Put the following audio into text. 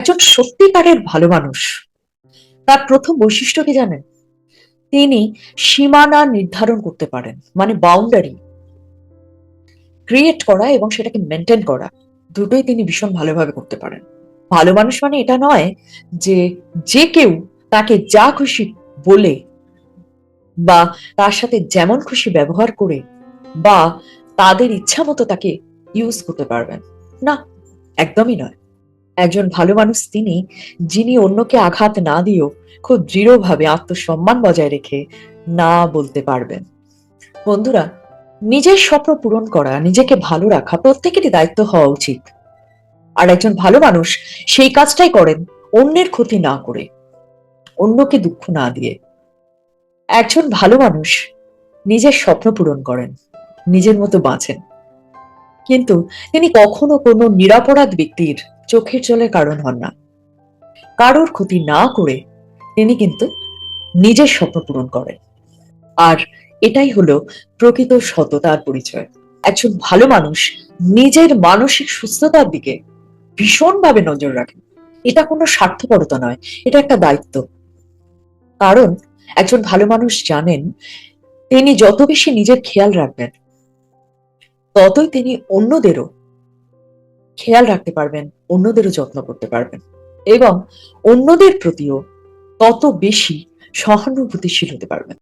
একজন সত্যিকারের ভালো মানুষ তার প্রথম বৈশিষ্ট্য কি জানেন? তিনি সীমানা নির্ধারণ করতে পারেন, মানে বাউন্ডারি ক্রিয়েট করা এবং সেটাকে মেনটেন করা, দুটোই তিনি ভীষণ ভালোভাবে করতে পারেন। ভালো মানুষ মানে এটা নয় যে যে কেউ তাকে যা খুশি বলে বা তার সাথে যেমন খুশি ব্যবহার করে বা তাদের ইচ্ছা মতো তাকে ইউজ করতে পারবেন। না, একদমই নয়। একজন ভালো মানুষ তিনি, যিনি অন্যকে আঘাত না দিয়েও খুব দৃঢ়ভাবে আত্মসম্মান বজায় রেখে না বলতে পারবেন। বন্ধুরা, নিজের স্বপ্ন পূরণ করা, নিজেকে ভালো রাখা প্রত্যেকেরই দায়িত্ব হওয়া উচিত। আর একজন ভালো মানুষ সেই কাজটাই করেন অন্যের ক্ষতি না করে, অন্যকে দুঃখ না দিয়ে। একজন ভালো মানুষ নিজের স্বপ্ন পূরণ করেন, নিজের মতো বাঁচেন, কিন্তু তিনি কখনো কোনো নিরপরাধ ব্যক্তির চোখের জলের কারণ হন না। কারোর ক্ষতি না করে তিনি কিন্তু নিজের স্বপ্ন পূরণ করেন। আর এটাই হলো প্রকৃত সততার পরিচয়। একজন ভালো মানুষ নিজের মানসিক সুস্থতার দিকে ভীষণভাবে নজর রাখেন। এটা কোনো স্বার্থপরতা নয়, এটা একটা দায়িত্ব। কারণ একজন ভালো মানুষ জানেন তিনি যত বেশি নিজের খেয়াল রাখবেন, ততই তিনি অন্যদেরও খেয়াল রাখতে পারবেন, অন্যদেরও যত্ন করতে পারবেন এবং অন্যদের প্রতিও তত বেশি সহানুভূতিশীল হতে পারবেন।